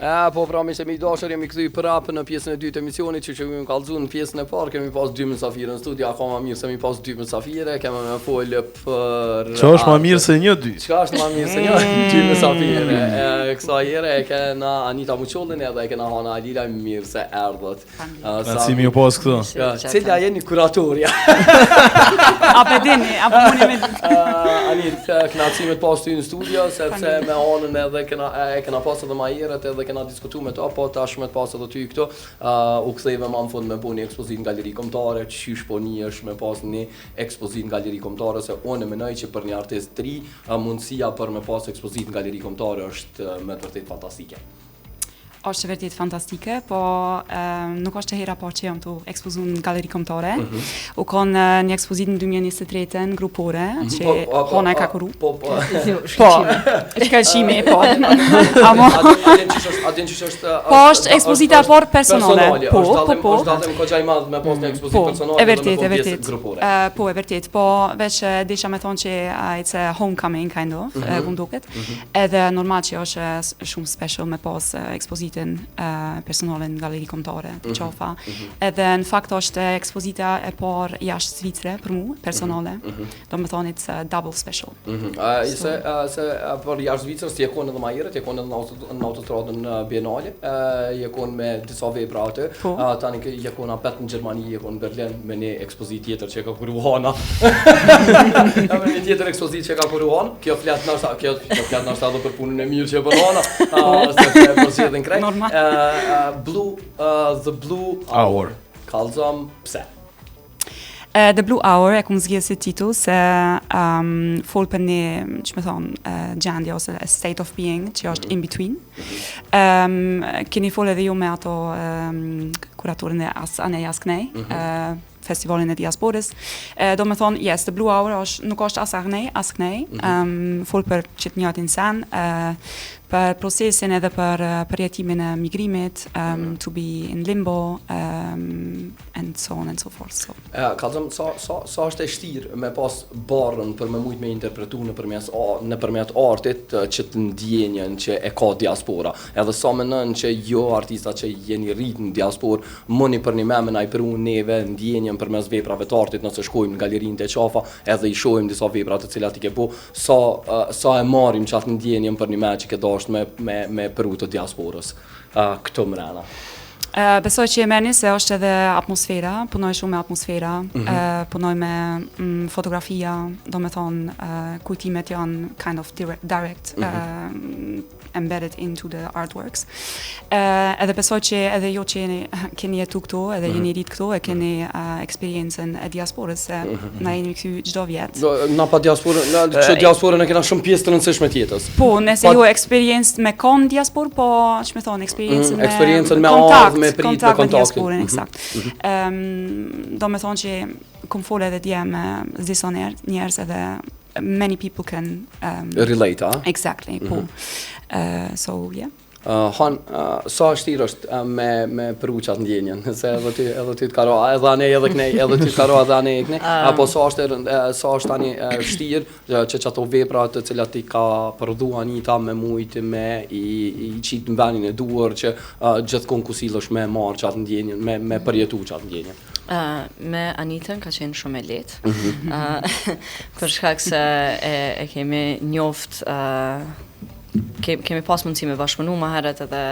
Po pra mi se mi dashur jemi kthy prapë në pjesën e dytë të emisionit, që kemi kallzuar në pjesën e parë, kemi pas 2 mysafirë në studio, akoma mirë se mi pas 2 mysafirë, kemë me fol për Ço është më mirë se 1-2? Çka është më mirë se 2 mysafirë? Kësa herë e kena Anita Muçollin edhe e kena Hana Alila, mirë se erdhët. Si mi u pas këtu? Cila jeni kuratorja? Apo dini, apo unë me Anit, kënaqësimet pas ty në studio, sepse me Hanën edhe kena pas edhe më herët edhe kena diskutuar me to, po tash me të pas edhe ty këtu, u ktheve më në fund me bu një ekspozitë në galeri kombëtare, qysh po nihesh me pas një ekspozitë në galeri kombëtare, se unë mendoj që për një artist të ri, mundësia për me pas ekspozitë në galeri kombëtare është me të vërtetë fantastike. është vërtet fantastike, po nuk është hera parë që jam tu ekspozuar në galeri kombëtare. U kon një ekspozitë në 2023 grupore, që Hona e ka kuru. Po. Shkëlqimi, po. Amo. Adin që është Po është ekspozita por personale. Po. Është datëm koqaj madh me pas një ekspozitë personale. E vërtet. Po, e vërtet. Po veç desha me thonë që it's a homecoming kind of, ku duket. Edhe normal që është shumë special me pas ekspozitë personale në galeri kombëtare të qofa. Edhe në fakt është ekspozita e parë jashtë Zvicre për mu, personale. Do me thonë it's a double special. Se për jashtë Zvicrës je kon edhe më herët, je kon edhe në autostradën Bienale, je kon me disa vepra aty. Tani je kon apet në Gjermani, je kon në Berlin me një ekspozitë tjetër që ka kuru Hana. Me një tjetër ekspozitë që ka kuru Hana. Kjo flet nashta edhe për punën e mirë që bën Hana. Se për sjellën krejt. The Blue Hour. Kallzom pse? The Blue Hour e kom zgjedhë si titull se fol për një, që me thonë, gjendje ose a state of being, që është in between. Keni fol edhe ju me ato kuratorin e Anej Asknej, festivalin e diasporës. Do me thonë, yes, The Blue Hour nuk është as Asknej, fol për që të njëjtin sen, për procesin edhe për përjetimin e migrimit, to be in limbo, and so on and so forth. So. Kallzom, sa është e vështirë me pas barrën për me mujt me interpretu nëpërmjet artit që të ndjenjen që e ka diaspora. Edhe sa mendon që jo artista që jeni rritë në diasporë, mëni për një memen a i përu neve ndjenjen përmes veprave të artit, nëse shkojmë në galerinë të qafa edhe i shohim disa vepra të cilat i ke bu, sa e marrim qatë ndjenjen për një me që ke me përu të diasporës këto mrena. Besoj që e merrni se është edhe atmosfera, punoj shumë me atmosfera, punoj me fotografia, do me thonë kujtimet janë kind of direct embedded into the artworks. Edhe besoj që edhe jo që keni jetu këtu, edhe jeni rrit këtu, e keni experiencen e diasporës, se na jeni këtu çdo vjet. Na pa diasporën, që diasporën e kena shumë pjesë të rëndësishme tjetës. Po, nëse ju experienced me kon diasporë, po që me thonë, experiencen me ardhë, me prit, me kontaktin. Eksakt. Do me thonë që kom fol edhe dje me disa njerëz edhe many people can relate, Exactly, po. So, yeah. Han, sa vështirë është me përu qatë ndjenjen, se edhe ty të karo, edhe anej edhe knej, edhe ty të karo edhe anej e knej, apo sa është tani vështirë që qato vepra të cilat i ka përdhu Anita me mujtë me i qitë në venin e duar që gjithkon kusilësh me marë qatë ndjenjen, me përjetu qatë ndjenjen. Me Anitën ka qenë shumë e lehtë, për shkak se e kemi njoft kemi pas mundësi me bashkëpunu ma herët edhe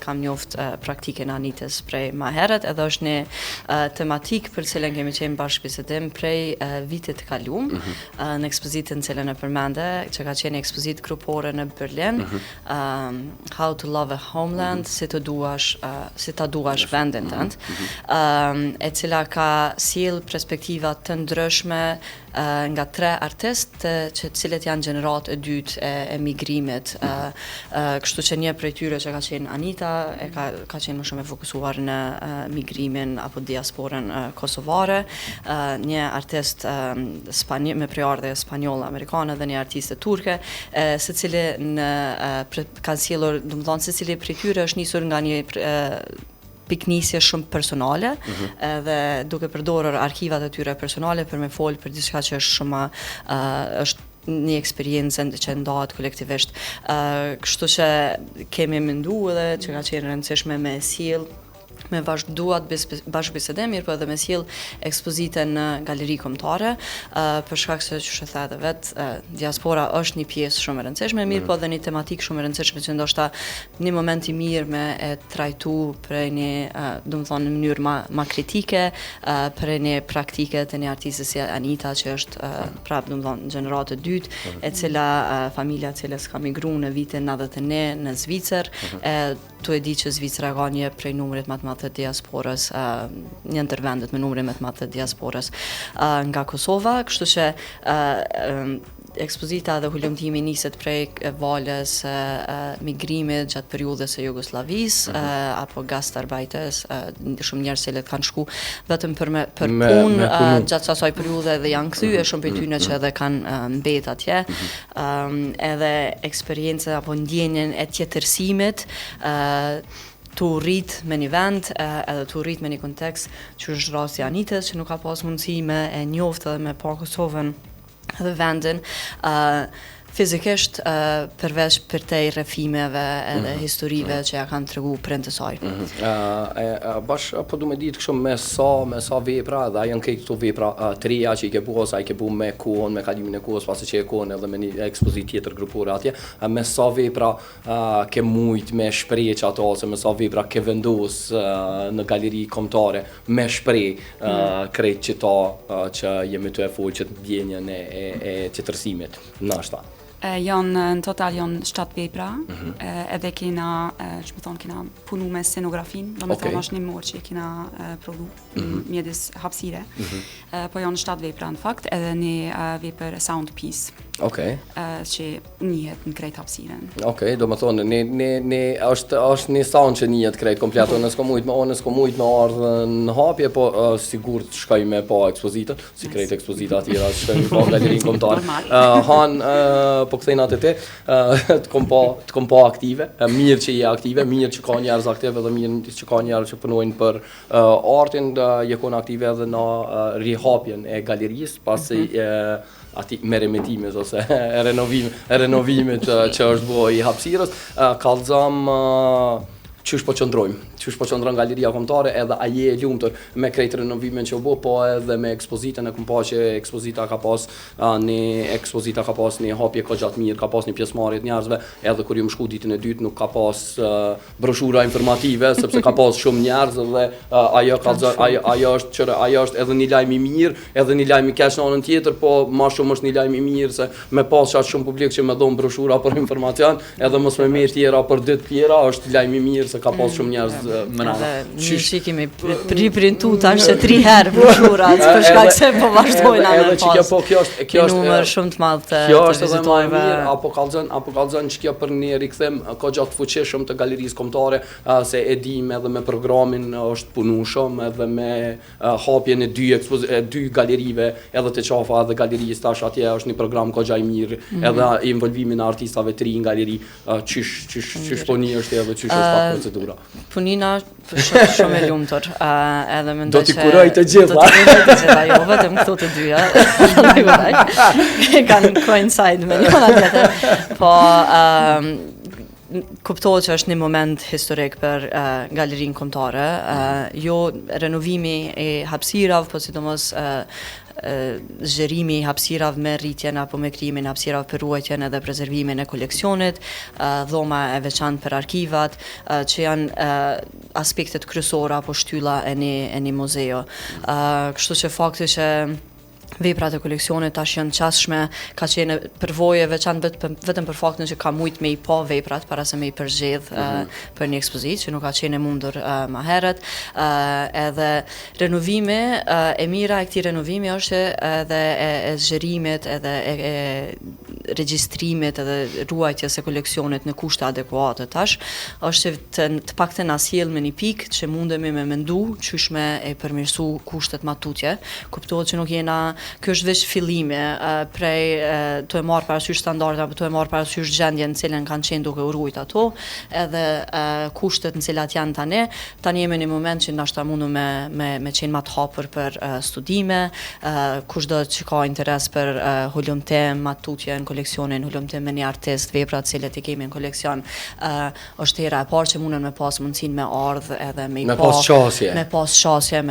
kam njoft praktikën e Anitës prej ma herët edhe është një tematik për cilën kemi qenë bashkëbisedim prej vitit të kaluam në ekspozitën cilën e përmende që ka qenë ekspozitë grupore në Berlin, How to Love a Homeland, si ta duash vendin tënd, e cila ka sjell perspektiva të ndryshme nga 3 artistë që cilët janë gjenerat e dytë e migrimit. Kështu që një prej tyre që ka qenë Anita ka qenë më shumë e fokusuar në migrimin apo diasporën kosovare, një artist me preardhje spanjolle amerikane dhe një artiste turke, secili kanë sjellur, domethënë secili prej tyre është nisur nga një piknisje shumë personale dhe duke përdorur arkivat e tyre personale për me folë për diçka që është shumë është një eksperiencë që ndahet kolektivisht. Kështu që kemi menduar edhe që ka qenë rëndësishme me sjell me vazhduat bashkëbisedë, mirë po edhe me sjell ekspozitën në galeri kombëtare, për shkak se që thë edhe vetë, diaspora është një pjesë shumë e rëndësishme, mirë po edhe një tematikë shumë e rëndësishme që ndoshta një moment i mirë me e trajtu për një, domethënë në mënyrë ma kritike, për një praktike të një artistës si Anita që është prapë domethënë gjeneratë e dytë, e cila familja e cilës ka migruar në vitin 91 në Zvicër, tu e di që Zvicra ka një prej numrit më të madh të diasporës, një ndër vendet me numrin më të madh të diasporës nga Kosova, kështu që ekspozita dhe hulumtimi niset prej valës migrimit gjatë periudhës së Jugosllavisë, apo gastarbeiters, shumë njerëz që kanë shku vetëm për punë gjatë asaj periudhe dhe janë kthyer shumë prej tyre që edhe kanë mbet atje, edhe eksperjenca apo ndjenjen e tjetërsimit, të rrit me një vend, edhe të rrit me një kontekst që është rasti Anitës, që nuk ka pas mundësi me e njoftë edhe me pa Kosovën edhe vendin, fizikisht përveç për te rrëfimeve edhe historive që ja kanë tregu prindë të saj. Bash po du me ditë kështu me sa vepra, dhe janë këto vepra të reja që i ke buha, sa i ke bu me kohën, me kalimin e kohës, pasi që e kohën edhe me një ekspozit tjetër grupore atje, me sa vepra ke mujt me shprej që ato, ose me sa vepra ke vendos në galeri kombëtare me shprej krejt qita që jemi të e folë që të ndjenjën e tjetërsimit, nashta. Janë në total janë 7 vepra, edhe kena, që më thonë, kena punu me scenografin, do me thonë është një morë që kena prodhu mjedis hapsire, po janë 7 vepra në fakt, edhe një vepër sound piece, që njihet në krejt hapsiren. Do me thonë, është një sound që njihet krejt komplet, nësë ko mujt me ardhë në hapje, po sigur të shkaj me pa ekspozitën, si krejt ekspozita tjera, që shkaj me pa galerin kombëtar. Po kthejnë atë të kom pa aktive, mirë që je aktive, mirë që ka njerëz aktive dhe mirë që ka njerëz që punojnë për artin, jekon aktive edhe në rihapjen e galerisë, pasi ati me remetime ose renovimit që është bëj i hapsirës, kallëzëm qysh po qëndrojnë galeria kombëtare, edhe a je e lumtur me krejt renovimin që u bë, po edhe me ekspozitën e kum pa që ekspozita ka pas një hapje ka gjatë mirë, ka pas një pjesëmarrje të njerëzve, edhe kur ju më shku ditën e dytë nuk ka pas broshura informative, sepse ka pas shumë njerëz dhe ajo është edhe një lajm i mirë, edhe një lajm i keq në anën tjetër, po më shumë është një lajm i mirë se me pas shumë publik që më dhon broshura për informacion, edhe mos më merr tjera për ditë tjera, është lajm i mirë se ka pas shumë njerëz më na. Mirë që kemi riprintu tash se 3 herë broshurat, për shkak se po vazhdojnë anë. Edhe që kjo është numër shumë të madh të vizitorëve. Apo kallëzon që kjo për një rikthim ka gjatë fuqishëm të galerisë kombëtare, se e dim edhe me programin është punu shumë, edhe me hapjen e dy galerive, edhe të qafa edhe galerisë tash atje është një program ka gjaj mirë, edhe involvimin e artistave të ri në galeri, çish puni është edhe çish është procedura. Punina shumë e lumtur, edhe mendoj do t'i kuroj të gjitha. Do t'i kuroj të gjitha, jo vetëm këto të dyja. Kanë coincide me njëra tjetër, po kuptohet që është një moment historik për galerinë kombëtare, jo renovimi i hapësirave, po sidomos zgjerimi i hapësirave me rritjen apo me krijimin e hapësirave për ruajtjen edhe prezervimin e koleksionit, dhoma e veçantë për arkivat, që janë aspektet kryesore apo shtylla e një muzeo. Kështu që fakti që veprat e koleksionit tash janë qasshme, ka qenë përvojë veçantë vetëm për faktin që ka mujt me i pa veprat para se me i përzgjedh për një ekspozitë që nuk ka qenë e mundur më herët. Edhe renovimi, e mira e këtij renovimi është edhe e zgjerimit, edhe e regjistrimit edhe ruajtjes së koleksionit në kushte adekuate tash, është të paktën na sjell me një pikë që mundemi me mendu qysh me e përmirësu kushtet ma tutje. Kuptohet që nuk jena Ky është veç fillimi prej të e marrë parasysh standardet apo të e marrë parasysh gjendjen në cilën kanë qenë duke u rujt ato, edhe kushtet në cilat janë tani. Tani jemi në një moment që ndoshta mundu me qenë më të hapur për studime, kushdo që ka interes për hulumtim, matutje në koleksionin, hulumtim me një artist, vepra të cilët i kemi në koleksion, është hera e parë që mundën me pas mundësinë me ardh edhe me pas qasje. Me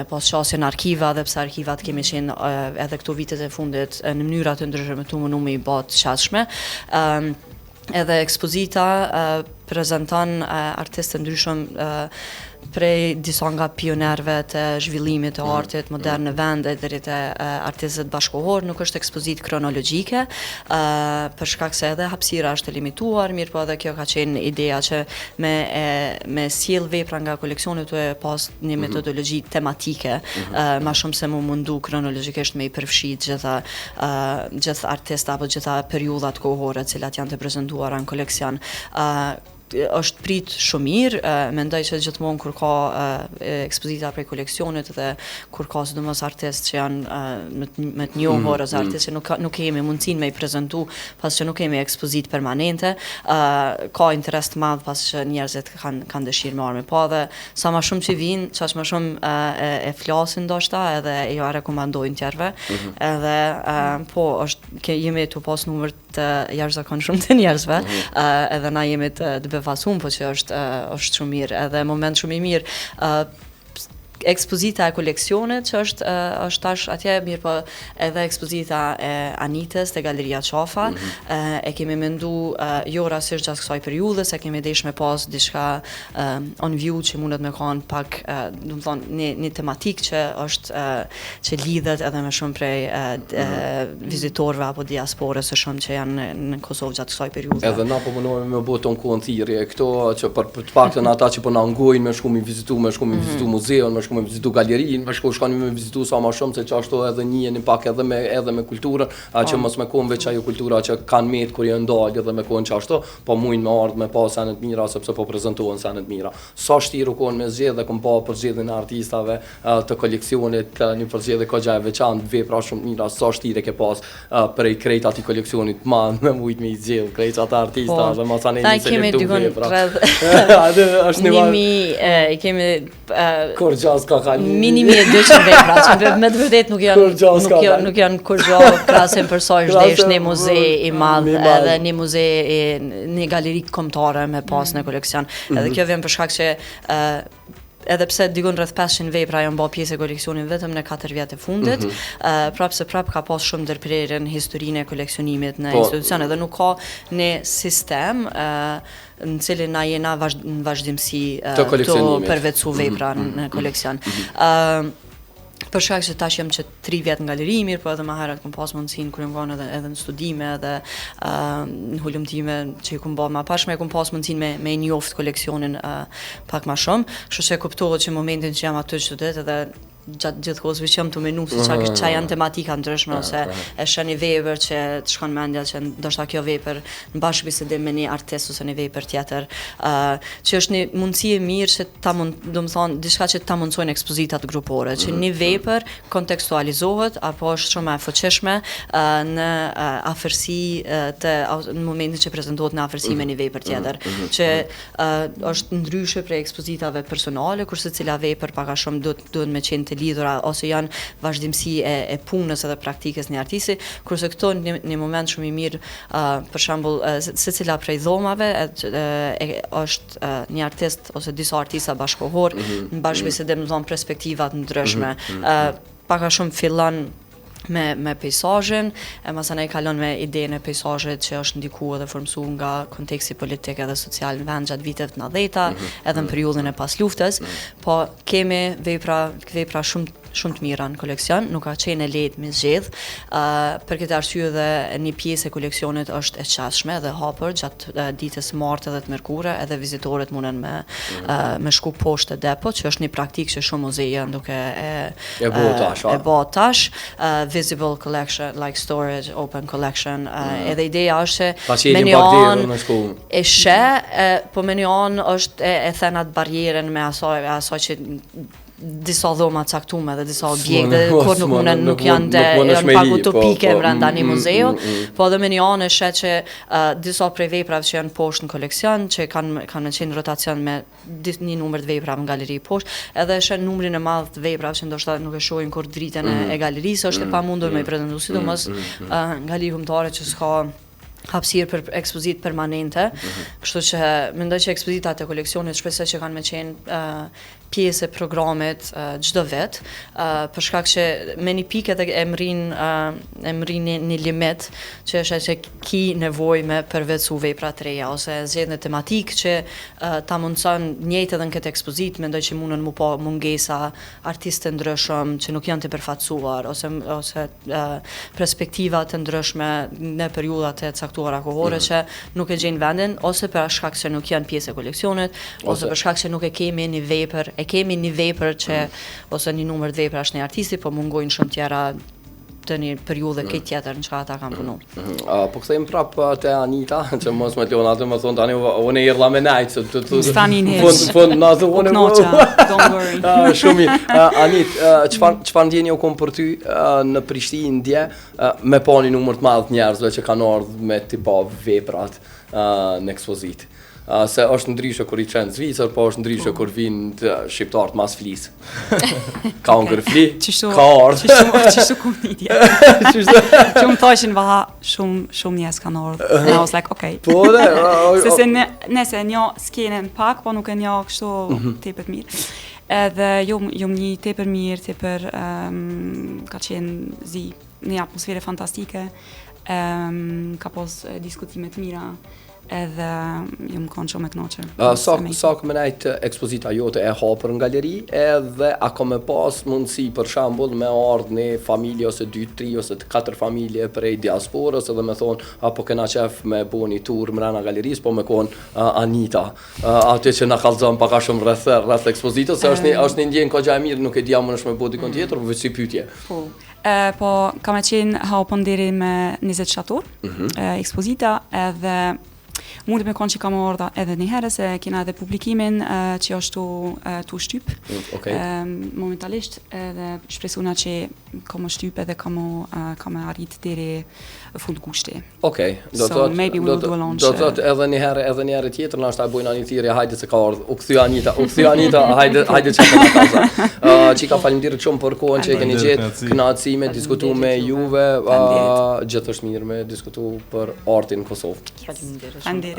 pas qasje në arkiva, dhe pse arkivat kemi qenë edhe këto vitet e fundit në mënyra të ndryshme të mundu me i bë të shashme. Edhe ekspozita prezanton artistë ndryshëm prej disa nga pionerëve të zhvillimit të artit modern në vend deri te artistët bashkohor. Nuk është ekspozitë kronologjike, për shkak se edhe hapësira është e limituar, mirë po edhe kjo ka qenë ideja që me sjell vepra nga koleksioni të pas një metodologji tematike, ma shumë se mu mundu kronologjikisht me i përfshit gjithë artista apo gjitha periudhat kohore cilat janë të prezantuara në koleksion. Është prit shumë mirë, mendoj që gjithmonë kur ka ekspozita prej koleksionit dhe kur ka sidomos artistë që janë me të njohur ose artistë që nuk kemi mundësinë me i prezantu pas që nuk kemi ekspozitë permanente, ka interes të madh pas që njerëzit kanë dëshirë me armë. Po edhe sa më shumë që vinë, çaq më shumë e flasin ndoshta edhe e jo rekomandojnë tjerëve. Edhe po jemi tu pas numër të jashtëzakonshëm të njerëzve, edhe na jemi të befasum, po që është shumë mirë, edhe moment shumë i mirë. Ekspozita e koleksionit që është tash atje, mirë po edhe ekspozita e Anitës te Galeria Qafa, e kemi mendu jo rastisht gjatë kësaj periudhe, se kemi desh me pas diçka on view që mundet me kanë pak, do të thonë një tematik që është që lidhet edhe me shumë prej vizitorëve apo diasporës së shumë që janë në Kosovë gjatë kësaj periudhe. Edhe na po mundohemi me boton kuon thirrje këto që për të paktën ata që po na ngojnë me shku mi vizitu muzeun, me me vizitu galerinë, me shkoni me vizitu sa më shumë se çashtu edhe njiheni pak edhe me kulturën, që mos me kohën veç ajo kultura që kanë met kur janë dalë edhe me kohën çashtu, po mujnë me ardh me pas sene të mira sepse po prezantohen sene të mira. Sa shtiru kohën me zgjedh dhe kom pa përzgjedhjen e artistave të koleksionit, një përzgjedhje kogja e veçantë, vepra shumë mira, sa shtire ke pas prej krejt atij koleksionit madh me mujt me i zgjedh krejt ata artista dhe mos anë një selektu vepra. Është një kemi kur ka kalë. Minimi 200 vepra, që me të vërtet nuk janë kur gjo krasim për sa është desh një muze i madh edhe një muze një galeri kombëtare me pas në koleksion. Edhe kjo vjen për shkak që edhe pse digon rreth 500 vepra janë bë pjesë e koleksionit vetëm në 4 vjet e fundit, prap ka pas shumë ndërprerje në historinë e koleksionimit në institucione dhe nuk ka një sistem në cilin na jena në vazhdimsi të përvetësu vepra në koleksion. Për shkak se tash jam që 3 vjet në galeri, mirë, po edhe më herët kam pas mundësinë kur jam qenë edhe në studime edhe në hulumtime që i kam bërë më pashme, kam pas mundësinë me njoft koleksionin pak më shumë, kështu që kuptohet që momentin që jam aty çdo ditë edhe gjatë gjithë kohës që jam të menu se çka janë tematika ndryshme ose e shën një vepër që të shkon mendja që ndoshta kjo vepër në bashkëbisedim me një artist ose një vepër tjetër, që është një mundësi e mirë që do të thonë diçka që ta mundsojnë ekspozitat grupore, që një vepër kontekstualizohet apo është shumë e fuqishme në afërsi në momentin që prezantohet në afërsi me një vepër tjetër, që është ndryshe prej ekspozitave personale, kur secila vepër pak a shumë duhet me qenë të lidhura ose janë vazhdimsi e punës edhe praktikës një artisti, kurse këto një moment shumë i mirë, për shembull, secila prej dhomave është një artist ose disa artista bashkohor në bashkëbisedim, në perspektivat ndryshme. Pak a shumë fillon me peizazhin, masana i kalon me idenë e peizazhit që është ndikuar dhe formsuar nga konteksti politik edhe social në vend gjatë viteve të 90-ta, edhe në periudhën e pas luftës, po kemi vepra shumë të mira në koleksion, nuk ka qenë lehtë me zgjedh, për këtë arsye dhe një pjesë e koleksionit është e qasshme dhe hapur gjatë ditës së martë dhe të mërkurë, edhe vizitorët mundën me shku poshtë te depo, që është një praktikë që shumë muzeje janë duke e bë tash, visible collection, like storage, open collection, edhe ideja është që me një anë e sheh, po me një anë është e thenat barierën me asaj që disa dhoma caktume dhe disa objekte kur nuk janë janë pak utopike brenda një muzeu, po edhe me një anë shet që disa prej veprave që janë poshtë në koleksion, që kanë qenë rotacion me një numër të veprave në galeri poshtë, edhe shet numrin e madh të veprave që ndoshta nuk e shohin kur dritën e galerisë, është e pamundur me i prezentu, sidomos galeri kombëtare që s'ka hapësirë për ekspozit permanente, kështu që mendoj që ekspozitat e koleksionit shpresoj që kanë me qenë pjesë e programit çdo vit, për shkak që me një pikë edhe e mrin një limit që është që ki nevojë me përvetësu vepra të reja ose zgjedhje tematik që ta mundson njëjtë edhe në këtë ekspozit, mendoj që mundën mu pa mungesa artistë ndryshëm që nuk janë të përfaqësuar ose perspektiva të ndryshme në periudhat e caktuara kohore që nuk e gjejnë vendin ose për shkak se nuk janë pjesë e koleksionit ose për shkak se nuk e kemi një vepër që ose një numër të veprash në artisti, po mungojnë shumë tjera të një periudhë këtë tjetër në që ata kanë punu. Po këthejmë prapë të Anita, që mos me t'lona të më thonë tani, unë e irla me najtë, Stanin heq, uknoqa, don't worry. Shumë mirë. Anit, qëfar ndjenjë u kom për ty në Prishtinë ndje, me pa një numër të madhë njerëzve që kanë ardhë me tipa veprat në ekspozit? Se është ndryshe kur i qenë Zvicër, po është ndryshe kur vinë shqiptarët mas flisë. Ka unë fli, ka ardhë. Qishtu ku njëtje. Që më thoshin vaha shumë njerëz kanë ardhë. And I was like, okay. Po dhe. Se nëse njo s'kene në pak, po nuk e njo kështu tepër mirë. Edhe jom një tepër mirë, tepër ka qenë një atmosfere fantastike, ka pos diskutime të mira, edhe ju më konë shumë e knoqër. Sa këmë najtë ekspozita jote e hapër në galeri, edhe a ka me pas mundësi për shambull me ardhë një familje ose 2, 3 ose 4 familje prej diasporës edhe me thonë, apo kena qef me bo një tur mrena galeris, po me konë Anita, aty që na kalzon paka shumë rreth ekspozitës, se është një ndjenë ka gjaj mirë, nuk e dja më nëshme bo dikon tjetër, po vëqë si pytje. Po, ka me qenë hapën deri me 20 shtator, ekspozita, edhe mund me konë që kam orda edhe një herë, se kena edhe publikimin që është tu shtyp. Momentalisht edhe shpresuna që ka më shtyp edhe ka më arrit deri fund gushti. So maybe we will do a launch. Do të edhe një herë tjetër, na është bojna një thirrje, hajde se ka ardhur. U kthye Anita, hajde çka na kaza. Çika faleminderit shumë për kohën që e keni gjetë, kënaqësi me diskutu me juve, gjithë është mirë me diskutu për artin në Kosovë. Faleminderit.